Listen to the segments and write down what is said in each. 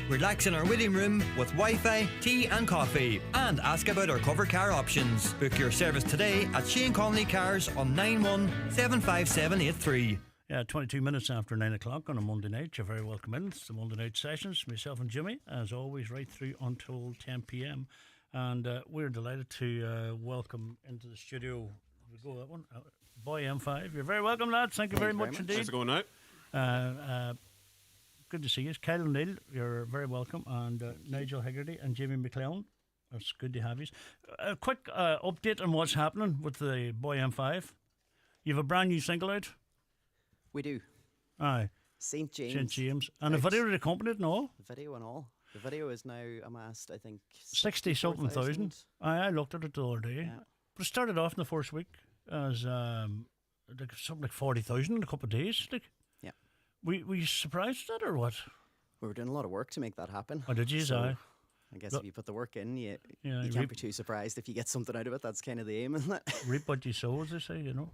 Relax in our waiting room with Wi-Fi, tea and coffee, and ask about our cover car options. Book your service today at Shane Conley Cars on 9175783. Yeah, 22 minutes after 9 o'clock on a Monday night. You're very welcome in. It's the Monday night sessions, myself and Jimmy, as always, right through until 10 p.m. And we're delighted to welcome into the studio, we go that one, Boy M5. You're very welcome, lads. Thank you very much indeed. How's it going out? Good to see you. Kyle O'Neill, you're very welcome. And Nigel Higgerty and Jamie McClellan. It's good to have you. A quick update on what's happening with the Boy M5. You have a brand new single out. We do. Aye. St. James. St. James. And a video to accompany it and all? The video and all. The video is now amassed, I think, 60-something thousand. I looked at it the other day. Yeah. But it started off in the first week as something like 40,000 in a couple of days. Like, yeah. Were you surprised at that or what? We were doing a lot of work to make that happen. Oh, did you? So I guess if you put the work in, you can't be too surprised if you get something out of it. That's kind of the aim, isn't it? Reap what you sow, as they say, you know.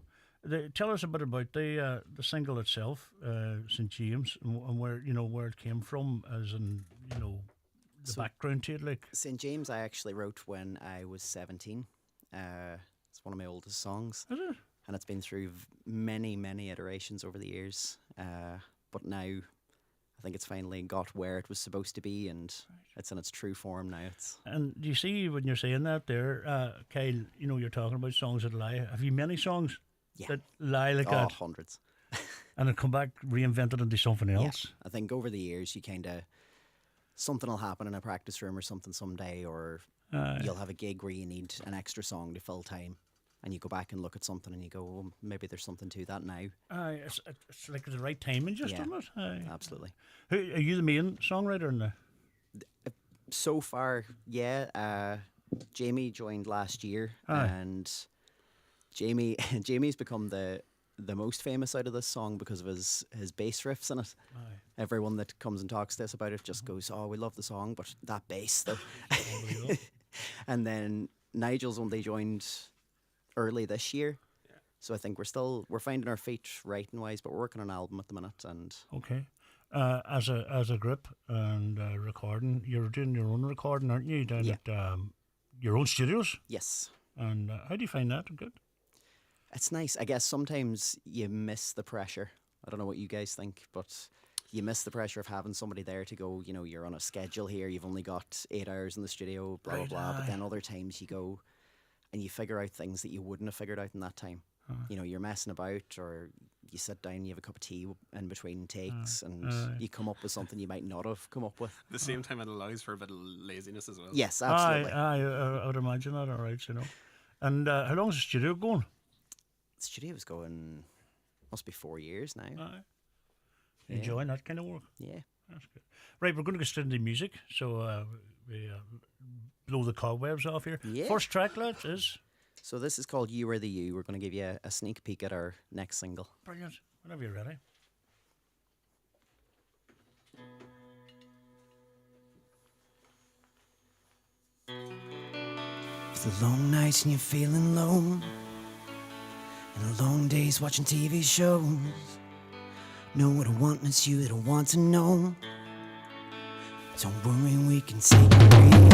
Tell us a bit about the single itself, St. James, and where it came from, as in the background to it. Like St. James, I actually wrote when I was 17. It's one of my oldest songs. Is it? And it's been through many, many iterations over the years. But now, I think it's finally got where it was supposed to be, and it's in its true form now. And do you see when you're saying that there, Kyle? You're talking about songs that lie. Have you many songs? Yeah. That lie like that? Hundreds. And it come back reinvented into something else? Yeah. I think over the years you something will happen in a practice room or something someday, or you'll have a gig where you need an extra song to fill time, and you go back and look at something and you go, well, maybe there's something to that now. It's like the right timing, just isn't it? Absolutely. Are you the main songwriter in the? So far, yeah. Jamie joined last year, and Jamie's become the most famous out of this song because of his bass riffs in it. Aye. Everyone that comes and talks to us about it just goes, "Oh, we love the song, but that bass though." And then Nigel's only joined early this year, so I think we're finding our feet writing wise, but we're working on an album at the minute. And okay, as a group and recording, you're doing your own recording, aren't you? Down at your own studios. Yes. And how do you find that? Good. It's nice. I guess sometimes you miss the pressure. I don't know what you guys think, but you miss the pressure of having somebody there to go, you're on a schedule here, you've only got 8 hours in the studio, blah, blah, blah. But then other times you go and you figure out things that you wouldn't have figured out in that time. You're messing about, or you sit down, you have a cup of tea in between takes, and you come up with something you might not have come up with. At the same time, it allows for a bit of laziness as well. Yes, absolutely. I would imagine that, all right, And how long is the studio going? The studio's going, must be 4 years now. Enjoying that kind of work? Yeah. That's good. Right, we're going to get straight into music, so we blow the cobwebs off here. Yeah. First track, lads, is? So this is called You Are the You. We're going to give you a sneak peek at our next single. Brilliant. Whenever you're ready. For the long nights and you're feeling low, and the long days watching TV shows, know what I want, and it's you that I want to know. Don't worry, we can take it real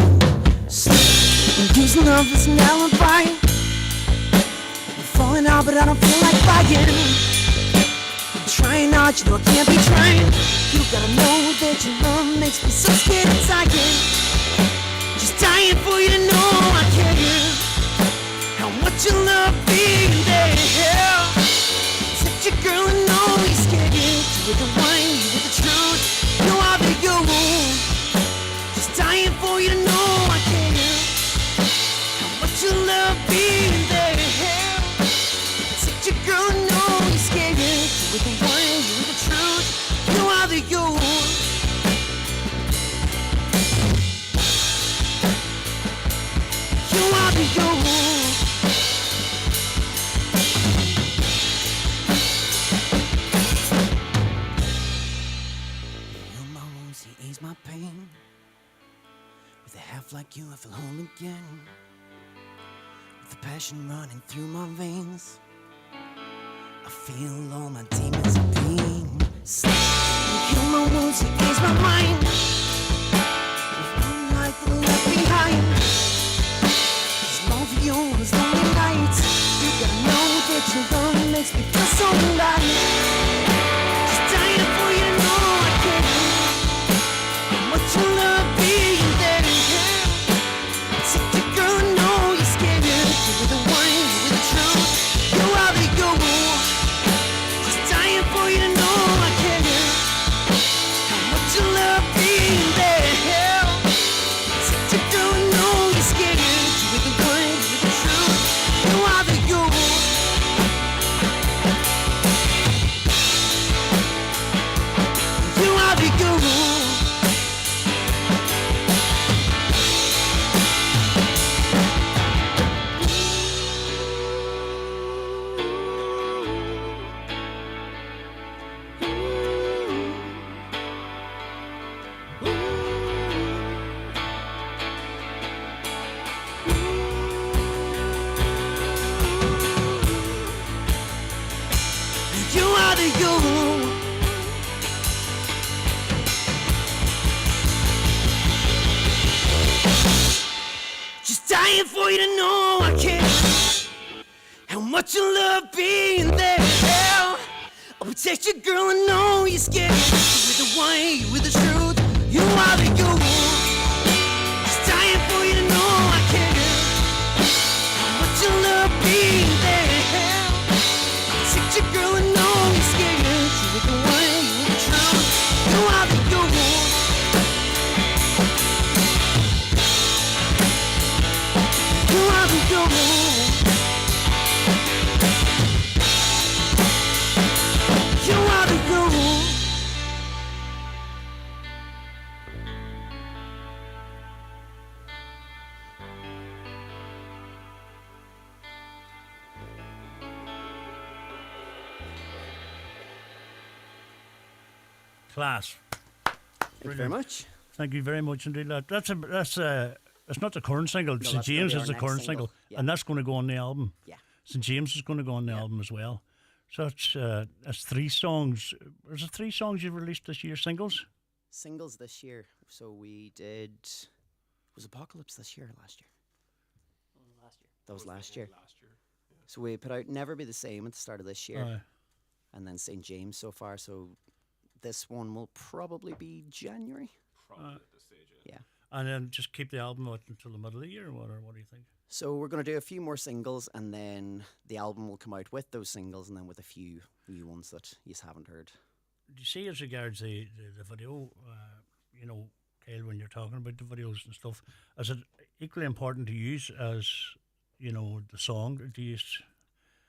slow. I'm using love as an alibi. I'm falling out, but I don't feel like fighting. I'm trying hard, you know I can't be trying. You gotta know that your love makes me so scared and tired. Just dying for you to know I care. How much you love being there. Such a girl and know you're scared. You with the wine, you with the truth. No, I'll be your own. Just dying for you to know I care. How much you love being there. Such a girl and know you're scared. You with the wine, you with the truth. No, I'll be your own. I'll be your own. You heal my wounds, you ease my pain. With a half like you, I feel whole again. With the passion running through my veins, I feel all my demons are being slain. You heal my wounds, you ease my mind. dying for you to know I care. How much you love being there. I'll protect you, girl, I know you're scared. With the wine, with the truth, you are the you. Just dying for you to know I care. How much you love being there. I'll protect you, girl, I know you're scared. With the wine, with the truth, you are the you. You are the you. You are the you. Class. Thank you very much. Thank you very much indeed, lad. That's not the current single. St. that's gonna James be is our the next current single. single, Yeah. and that's going to go on the album. Yeah. St. James is going to go on the album as well. So that's 3 songs. Was it 3 songs you've released this year, singles? Singles this year. So we did. Was Apocalypse this year or last year? Last year. That was last year. Last year. So we put out Never Be the Same at the start of this year, Aye. and then St. James so far. So this one will probably be January. Probably at this stage. Yeah. And then just keep the album out until the middle of the year, or what do you think? So we're going to do a few more singles, and then the album will come out with those singles, and then with a few new ones that you haven't heard. Do you see as regards the video, you know, Kyle, when you're talking about the videos and stuff, is it equally important to use as, you know, the song? Or do you?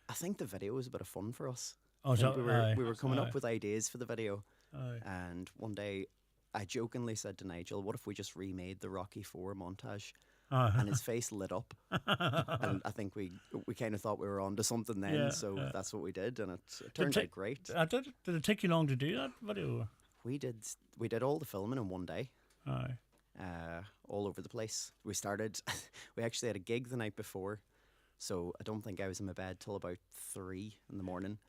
I think the video was a bit of fun for us. Oh, I is think that- we were coming aye. up with ideas for the video, Aye. and one day I jokingly said to Nigel, "What if we just remade the Rocky IV montage?" Aye. And his face lit up, and I think we kind of thought we were onto something then. Yeah, so yeah. that's what we did, and it turned ta- out great. Did it take you long to do that video? We did all the filming in one day. Aye. All over the place. We started. We actually had a gig the night before, so I don't think I was in my bed till about 3 in the morning,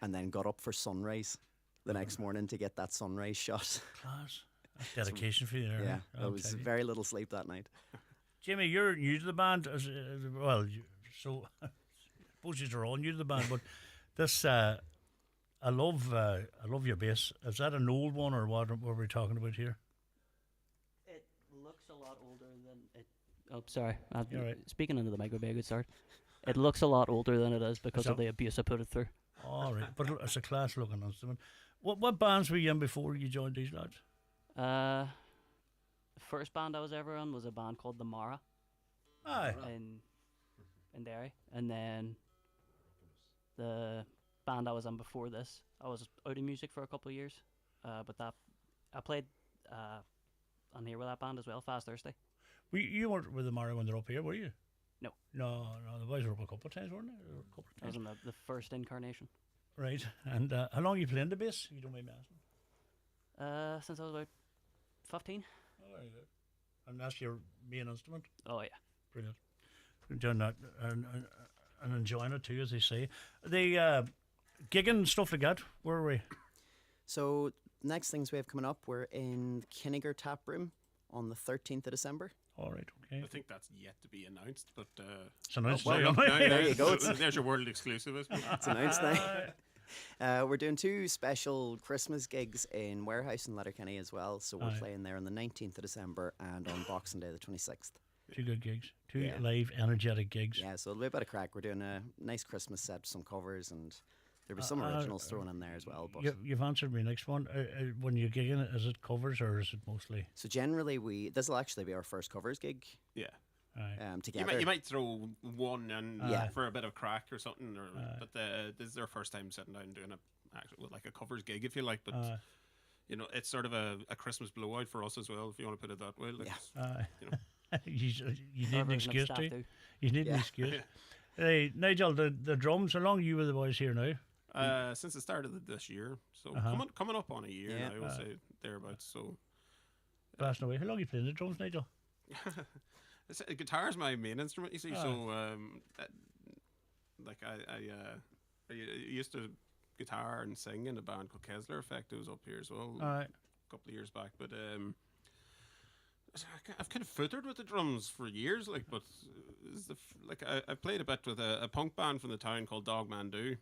and then got up for sunrise the next morning to get that sunrise shot. Class. That's dedication for you there. Yeah, I'll there was tell you. very little sleep that night. Jimmy, you're new to the band. So I suppose you're all new to the band, but this I love your bass. Is that an old one or what were we talking about here? It looks a lot older than it. Oh, sorry. You're right. Speaking into the mic would be a good start. It looks a lot older than it is because of that- the abuse I put it through. All right, but it's a class looking instrument. What bands were you in before you joined these lads? The first band I was ever in was a band called The Mara Aye. in Derry, and then the band I was in before this, I was out of music for a couple of years, but that I played on here with that band as well, Fast Thursday. You weren't with the Mara when they're up here, were you? No. No, the boys were up a couple of times, weren't they? A couple of I was times. in the first incarnation. Right. And how long you playing the bass? You don't mind me asking. Since I was about 15. Oh, very good. And that's your main instrument? Oh yeah. Brilliant. Doing that and enjoying it too, as they say. The gigging and stuff like that, where are we? So next things we have coming up, we're in Kinniger Tap Room on the 13th of December. All right, okay. I think that's yet to be announced, but It's announced well, now, well, aren't we? there you go. There's your world exclusive. I suppose. It's announced now. We're doing 2 special Christmas gigs in Warehouse and Letterkenny as well. So we're Aye. playing there on the 19th of December and on Boxing Day the 26th. 2 good gigs. 2 Yeah. live, energetic gigs. Yeah, so it'll be a bit of crack. We're doing a nice Christmas set, some covers, and there'll be some originals thrown in there as well. But You've answered me next one. When you're gigging, is it covers or is it mostly? so generally, this will actually be our first covers gig Yeah. Aye. together. You might throw one in Aye. for a bit of crack or something, but this is their first time sitting down and doing like a covers gig, if you like. But Aye. you know, it's sort of a Christmas blowout for us as well, if you want to put it that way. Like, Yeah. Aye. you know. you need an However, excuse staff to. do. You need an Yeah. excuse. Hey, Nigel, the drums, how long are you with the boys here now? Since the start of this year, so Uh-huh. coming up on a year Yeah. now, I would say thereabouts. So Passing away. How long are you playing the drums, Nigel? guitar is my main instrument, you see. Aye. So like I used to guitar and sing in a band called Kessler Effect. It was up here as well Aye. a couple of years back, but I've kind of footered with the drums for years, like, but I played a bit with a punk band from the town called Dogman Do,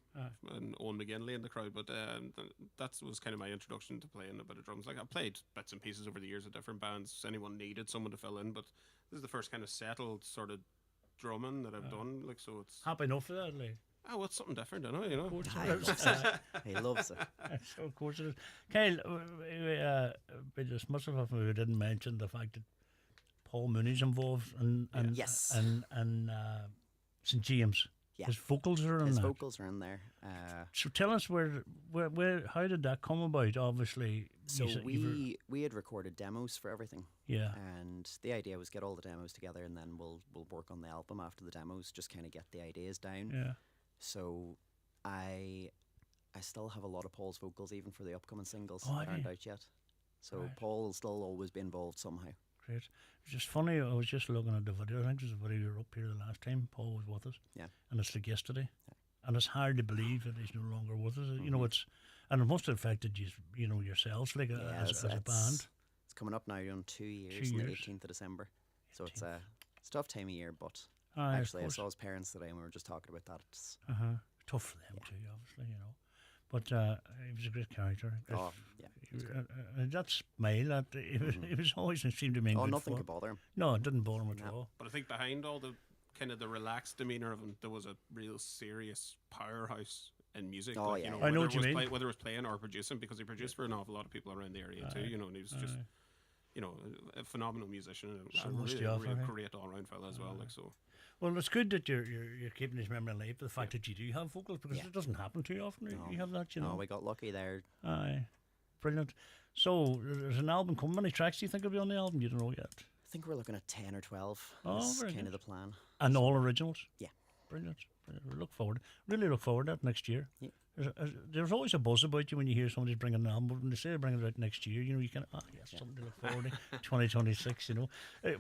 and Owen McGinley in the crowd. But that was kind of my introduction to playing a bit of drums. Like, I played bits and pieces over the years of different bands. Anyone needed someone to fill in, but this is the first kind of settled sort of drumming that I've done. Like, so it's Happy enough for that, like. oh, well, it's something different, I know, you know. He loves it. So of course it is. Kyle, we just must have we didn't mention the fact that Paul Mooney's involved and Yes. and St James. Yeah. His vocals are in His that. vocals are in there. So tell us where how did that come about? Obviously, So you said you we had recorded demos for everything, yeah, and the idea was get all the demos together, and then we'll work on the album after the demos. Just kind of get the ideas down. yeah. So I still have a lot of Paul's vocals even for the upcoming singles Oh, that aren't have you? out yet. So Right. Paul will still always be involved somehow. Great. It's just funny. I was just looking at the video. I think there's a video you were up here the last time. Paul was with us. Yeah. And it's like yesterday. And it's hard to believe that he's no longer with us. You know, and it must have affected you know, yourselves, like as a band. It's coming up now on 2 years, 2 on the years. 18th of December. So it's a tough time of year, but Aye, of actually I course. saw his parents today and we were just talking about that. It's, Tough for them too, obviously, you know. But he was a great character. oh, yeah. It's great. That smile, that it was always seemed to me. in Oh, good nothing fun. could bother him. No, it didn't bother him at No. all. But I think behind all the kind of the relaxed demeanor of him, there was a real serious powerhouse in music. Oh, like, yeah. you know, I know whether what it you was mean. whether it was playing or producing, because he produced for an awful lot of people around the area too. You know, and he was just, you know, a phenomenal musician and So a much really, to offer, really eh? great all round fella as well. Like so. Well, it's good that you're keeping his memory alive. The fact that you do have vocals, because Yeah. it doesn't happen too often. No. You have that, you know. Oh, we got lucky there. Aye, brilliant. So there's an album coming. How many tracks do you think will be on the album? You don't know yet. I think we're looking at 10 or 12. Oh, is very kind good. of the plan. And all originals. Yeah. Brilliant. We look forward. Really look forward to that next year. Yeah. There's always a buzz about you when you hear somebody's bringing an album. When they say they're bringing it out next year, you know, you can yes, something to look forward to. 2026, you know.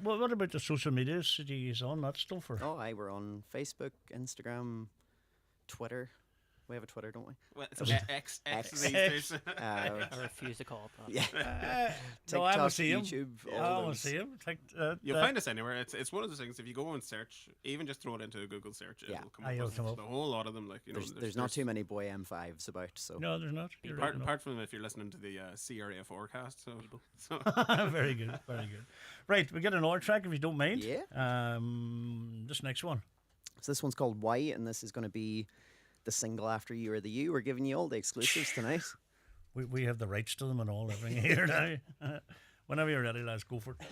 What about the social medias? Do you on that stuff or? Oh, we're on Facebook, Instagram, Twitter. We have a Twitter, don't we? Well, it's X X. these days. I refuse to call it that. Yeah. No, I will TikTok, see him. YouTube, all I will those. see him. You'll find us anywhere. It's one of those things. If you go and search, even just throw it into a Google search, Yeah. it'll come Aye, up it'll with come up. a whole lot of them. Like you know, There's not too many boy M5s about, so No, there's not. You're right, Apart from if you're listening to the Sea Area forecast, so no. Very good, very good. Right, we get another track if you don't mind. Yeah. This next one. So this one's called Why, and this is going to be the single after You Are the You. We're giving you all the exclusives tonight. We have the rights to them and all everything here now. Whenever you're ready, let's go for it.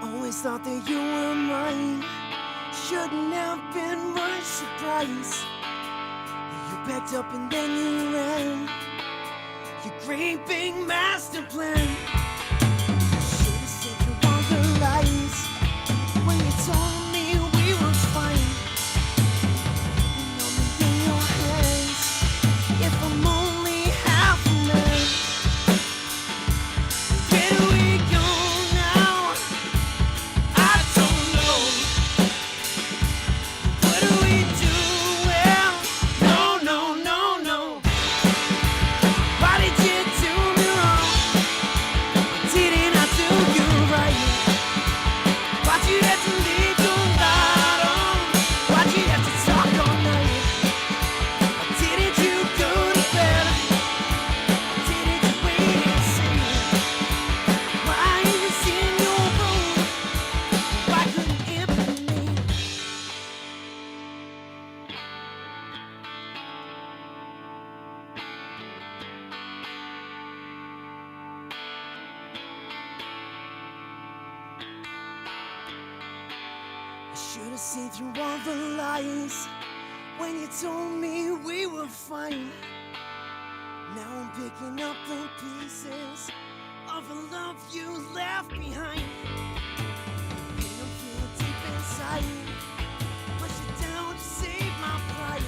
Always thought that you were mine. Shouldn't have been much surprise. You packed up and then you ran. Your great big master plan. Should've said through all the lies when you told me we were fine. And I'm in your hands. If I'm only half a man, where do we go now? I don't know. What do we do? Well, no, no, no, no. Why did you do me wrong? Why didn't I do you right? Why'd you have to leave your light on? Why'd you have to talk all night? Why didn't you go to bed? Why didn't you wait and see? Why is this in your room? Why couldn't it be me? I should have seen through all the lies when you told me we were fine. Now I'm picking up the pieces of a love you left behind. Pain I'm feeling deep inside, push it down to save my pride.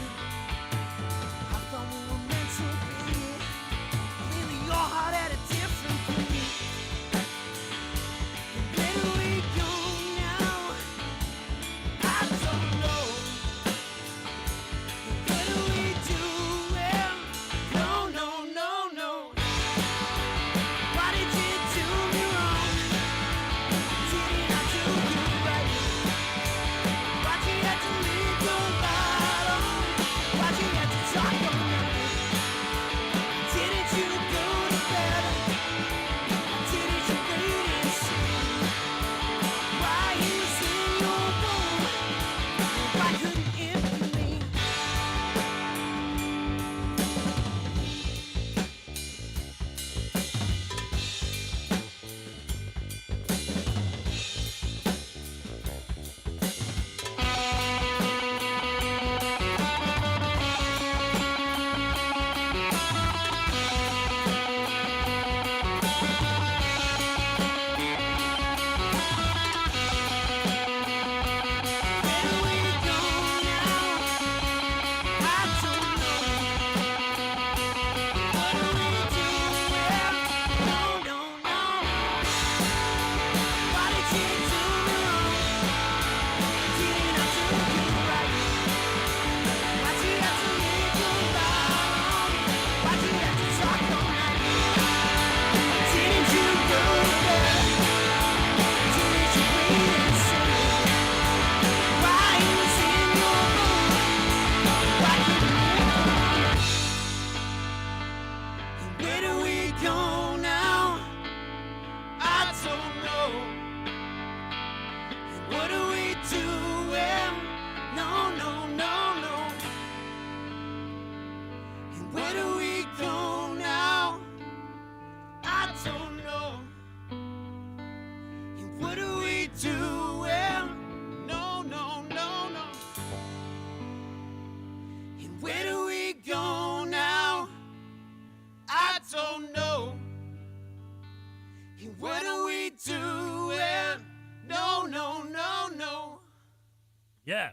I thought we were meant to be. Clearly your heart had a different beat. And Yeah,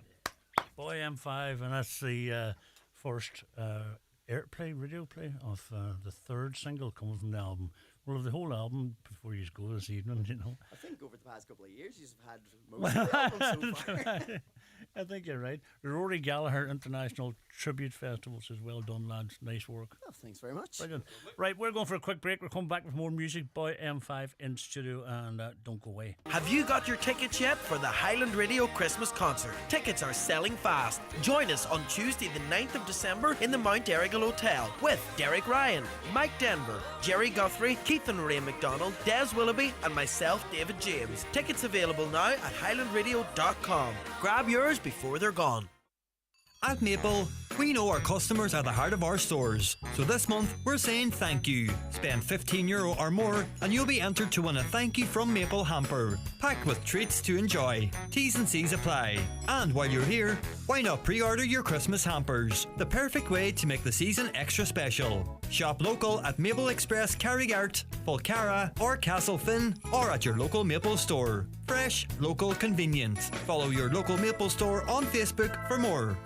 Boy M5, and that's the first radio play of the third single coming from the album. Well, of the whole album before you go this evening, you know. I think over the past couple of years, you've had most of the albums so far. I think you're right. Rory Gallagher International Tribute Festival says, well done, lads. Nice work. Oh, thanks very much. Brilliant. Right, we're going for a quick break. We're coming back with more music. Boy M5 in studio, and don't go away. Have you got your tickets yet for the Highland Radio Christmas concert? Tickets are selling fast. Join us on Tuesday the 9th of December in the Mount Errigal Hotel with Derek Ryan, Mike Denver, Jerry Guthrie, Keith and Ray McDonald, Des Willoughby and myself, David James. Tickets available now at highlandradio.com. Grab yours before they're gone. At Maple, we know our customers are the heart of our stores. So this month, we're saying thank you. Spend €15 or more and you'll be entered to win a thank you from Maple hamper, packed with treats to enjoy. T's and C's apply. And while you're here, why not pre-order your Christmas hampers? The perfect way to make the season extra special. Shop local at Maple Express Carrigart, Fulcara or Castlefin, or at your local Maple store. Fresh, local, convenient. Follow your local Maple store on Facebook for more.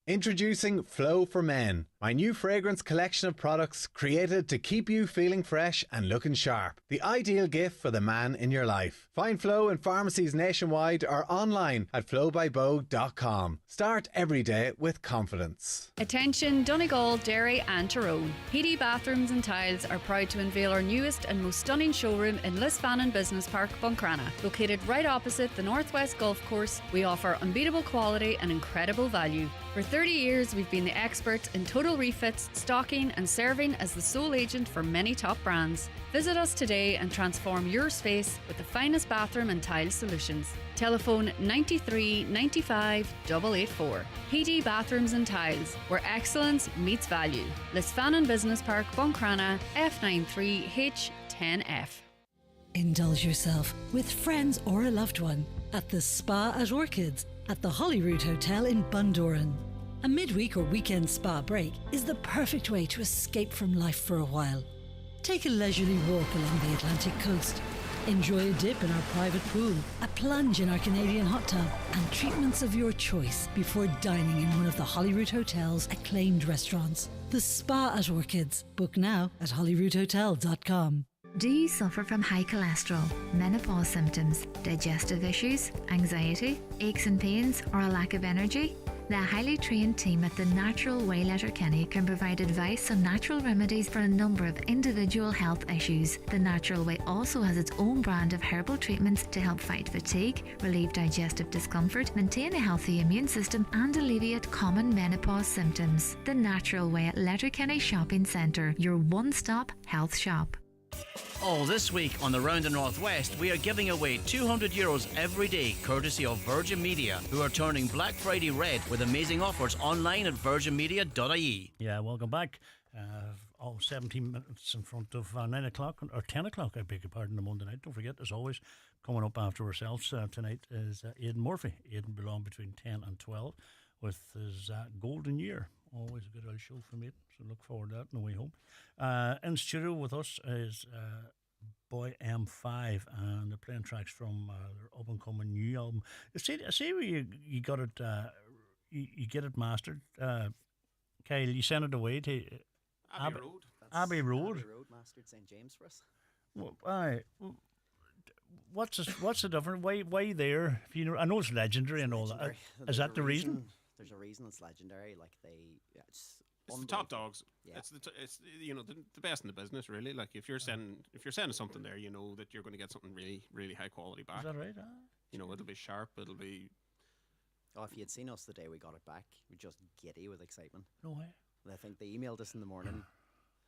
Introducing Flow for Men, my new fragrance collection of products created to keep you feeling fresh and looking sharp. The ideal gift for the man in your life. Find Flow in pharmacies nationwide or online at flowbybo.com. Start every day with confidence. Attention Donegal, Derry and Tyrone. PD Bathrooms and Tiles are proud to unveil our newest and most stunning showroom in Lisfannon Business Park, Buncrana. Located right opposite the Northwest Golf Course, we offer unbeatable quality and incredible value. For 30 years, we've been the experts in total refits, stocking and serving as the sole agent for many top brands. Visit us today and transform your space with the finest bathroom and tile solutions. Telephone 93 95 884. PD Bathrooms and Tiles, where excellence meets value. Lisfannon Business Park, Buncrana, F93H10F. Indulge yourself with friends or a loved one at the Spa at Orchids at the Holyrood Hotel in Bundoran. A midweek or weekend spa break is the perfect way to escape from life for a while. Take a leisurely walk along the Atlantic coast. Enjoy a dip in our private pool, a plunge in our Canadian hot tub, and treatments of your choice before dining in one of the Holyrood Hotel's acclaimed restaurants. The Spa at Orchids. Book now at holyroodhotel.com. Do you suffer from high cholesterol, menopause symptoms, digestive issues, anxiety, aches and pains, or a lack of energy? The highly trained team at The Natural Way Letterkenny can provide advice on natural remedies for a number of individual health issues. The Natural Way also has its own brand of herbal treatments to help fight fatigue, relieve digestive discomfort, maintain a healthy immune system, and alleviate common menopause symptoms. The Natural Way at Letterkenny Shopping Centre, your one-stop health shop. All this week on the Round the Northwest, we are giving away €200 every day, courtesy of Virgin Media, who are turning Black Friday red with amazing offers online at virginmedia.ie. Yeah, welcome back. All 17 minutes in front of 9 o'clock, or 10 o'clock, I beg your pardon, on Monday night. Don't forget, as always, coming up after ourselves tonight is Aidan Murphy. Aidan belong between 10 and 12 with his Golden Year. Always a good old show from Aidan, so look forward to that on the way home. In studio with us is Boy M5, and they're playing tracks from their up-and-coming new album. I see where you got it, you get it mastered. Kyle, you sent it away to Abbey Road. Abbey Road. Abbey Road mastered St. James for us. Well, what's the difference? Why there? If you know, I know it's legendary and all that. Is that the reason? There's a reason it's legendary. Like it's the top dogs. Yeah. It's the best in the business, really. Like if you're sending something there, you know that you're going to get something really, really high quality back. Is that right? You know, it'll be sharp. It'll be. Oh, if you had seen us the day we got it back, we're just giddy with excitement. No way. And I think they emailed us in the morning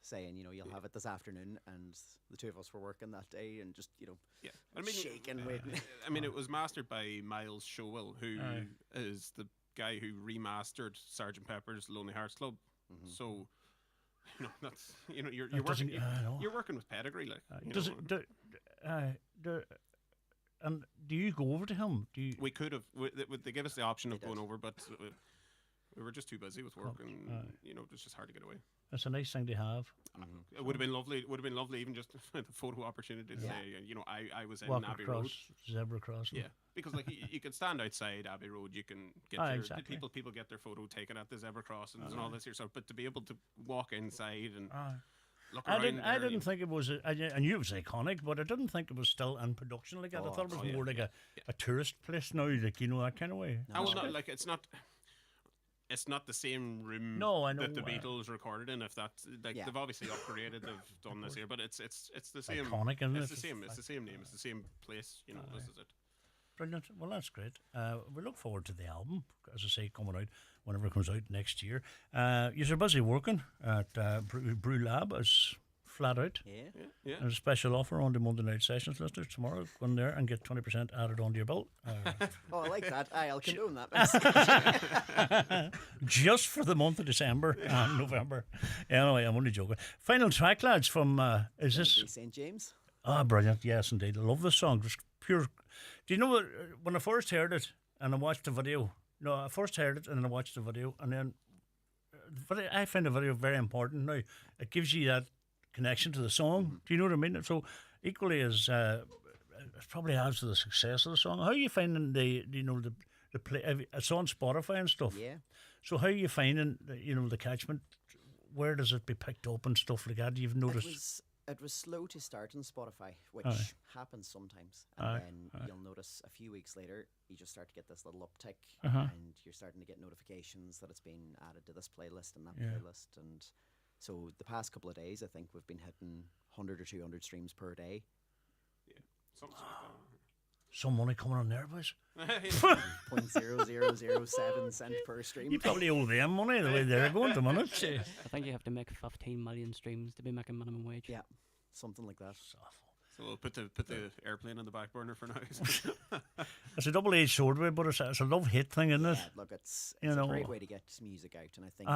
saying, you'll have it this afternoon, and the two of us were working that day and just, shaking, waiting. I mean, it was mastered by Miles Showell, who is the guy who remastered Sgt. Pepper's Lonely Hearts Club. Mm-hmm. So, that's you're working with pedigree, like. And do you go over to him? We could have. They give us the option of going over, but We were just too busy with work, and it was just hard to get away. It's a nice thing to have. It would have been lovely. It would have been lovely, even just the photo opportunity to say, I was in Walk Abbey across, Road, zebra crossing. Yeah, because like you can stand outside Abbey Road, you can get exactly. people get their photo taken at the zebra crossings and all this here stuff. But to be able to walk inside and look around, I didn't think it was. I knew it was iconic, but I didn't think it was still in production like that. I thought it was more like a tourist place now, like that kind of way. Like it's not the same room I know, that the Beatles recorded in. If that's they've obviously upgraded, they've done this here, but it's the same. Iconic, isn't it's it? the same. It's the same name. It's the same place. This is it. Brilliant. Well, that's great. We look forward to the album, as I say, coming out whenever it comes out next year. You're busy working at Brew Lab as flat out. Yeah. There's a special offer on the Monday night sessions listeners tomorrow. Go in there and get 20% added onto your bill. I like that. I'll condone that. Just for the month of December and November. Anyway, I'm only joking. Final track, lads, from is this St. James? Brilliant. Yes, indeed. I love this song. Just pure. Do you know what? When I first heard it and I watched the video? No, I first heard it and then I watched the video, and then I find the video very important now. It gives you that connection to the song. Do you know what I mean? So equally as it probably adds to the success of the song. How are you finding the play? It's on Spotify and stuff. Yeah. So how are you finding the catchment? Where does it be picked up and stuff like that? You've noticed. It was slow to start on Spotify, which happens sometimes. And then you'll notice a few weeks later, you just start to get this little uptick, and you're starting to get notifications that it's been added to this playlist and that playlist. And so the past couple of days, I think we've been hitting 100 or 200 streams per day. Yeah, something like that. Some money coming on there, boys. 0.0007 cent per stream. You probably owe them money the way they're going to minute. I think you have to make 15 million streams to be making minimum wage. Yeah, something like that. It's awful. So we'll put the airplane on the back burner for now. It's a double-edged sword, but it's a love-hate thing, isn't it? Yeah, look, it's a great way to get music out, and I think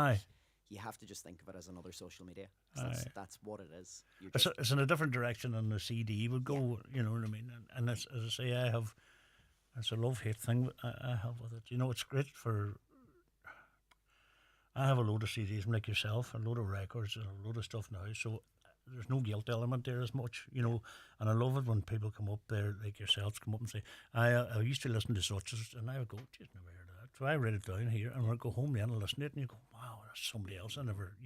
you have to just think of it as another social media. That's what it is. It's in a different direction than the CD would go. You know what I mean? And as I say, it's a love-hate thing I have with it. It's great for. I have a load of CDs like yourself, a load of records, and a load of stuff now. So there's no guilt element there as much, And I love it when people come up there like yourselves, come up and say, I used to listen to such as, and I would go, just never heard of that. So I write it down here, and when I go home then and listen to it, and you go, wow, that's somebody else. I never,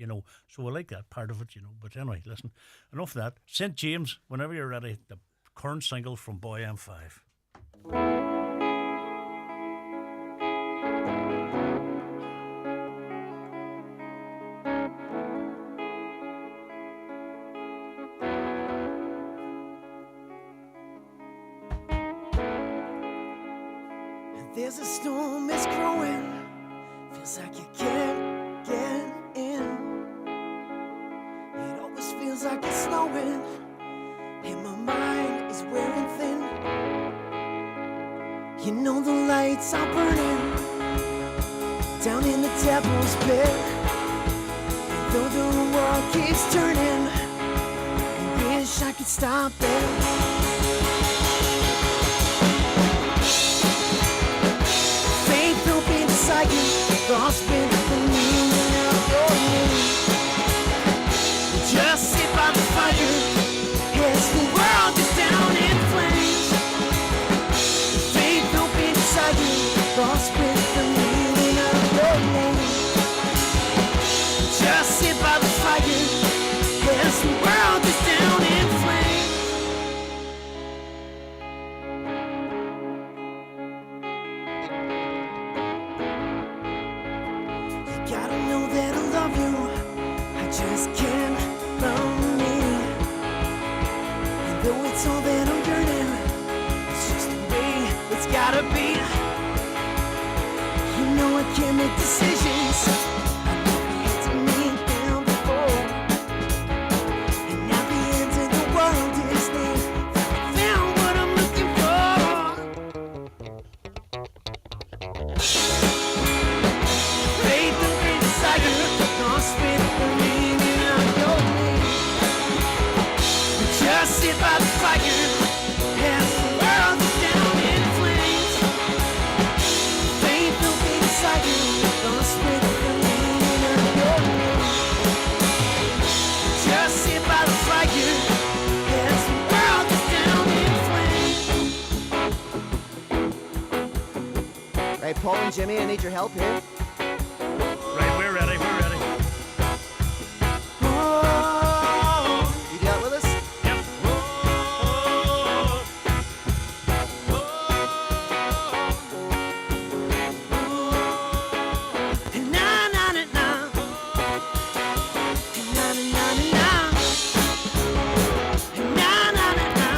So I like that part of it, But anyway, listen, enough of that. St. James, whenever you're ready, the current single from Boy M5. There's a storm, it's growing. Feels like you can't get in. It always feels like it's snowing, and my mind is wearing thin. The lights are burning down in the devil's pit. And though the world keeps turning, I wish I could stop it. Faith will be beside you, lost with the meaning of your name. Just sit by the fire as the world is down in flames. Faith will be beside you, lost with the meaning of your name. Just sit by the fire as the world is down in flames. Gotta know that I love you, I just can't love me. And though it's all that I'm yearning, it's just the way it's gotta be. You know I can't make decisions I never had to make them before. And now the end of the world is near, found what I'm looking for. Faith will be desire, lost with the meaning of your name. Just sit by the fire as the world is down in flames. Right, Paul and Jimmy, I need your help here. Right, we're ready. We're ready. You do that with us? Yep. Na na na na. Na na na na. Na na na na.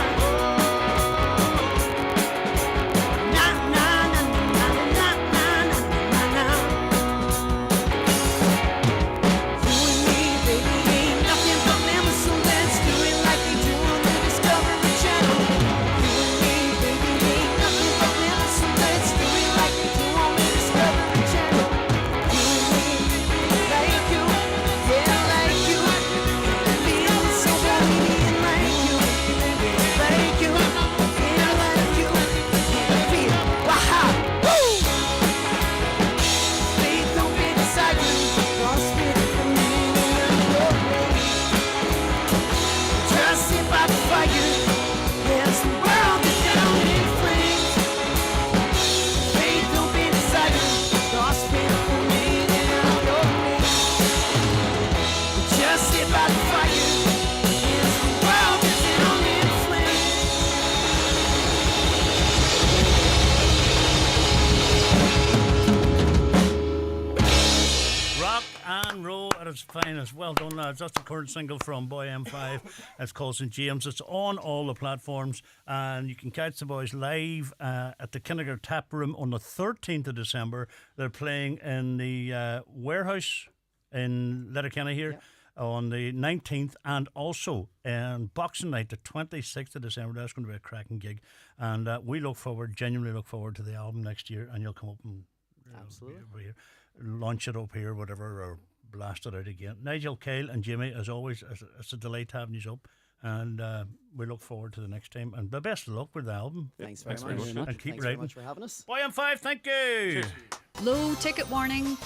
Na na na na na na na na. You and me, baby, ain't nothing but memories, so let's do it like we do on the Discovery Channel. You and me, baby, ain't nothing but memories, so let's do it like we do on the Discovery Channel. You and me, like you, yeah, like you, feel so bohemian like you, like you, yeah, like you, feel, wow, woo! Faith don't be beside you, lost it for me and your way. Just sit by the fire, yes, the world is down in flames. Faith don't be beside you, lost it for me and your way. Just sit by the fire, yes, the world is down in flames. Rock and roll at its finest. Well done, lads. That's the current single from Boy M5. It's called St. James. It's on all the platforms, and you can catch the boys live at the Kinniger Tap Room on the 13th of December. They're playing in the warehouse in Letterkenny here on the 19th, and also on Boxing Night, the 26th of December. That's going to be a cracking gig, and we genuinely look forward to the album next year, and you'll come up and Absolutely. over here, launch it up here, whatever, or blast it out again. Nigel, Kyle and Jimmy, as always, it's a delight having you up, and we look forward to the next time, and the best of luck with the album. Thanks very Thanks very much. much. And keep Thanks very writing. much for having us. Boy M5, thank you. Low ticket warning.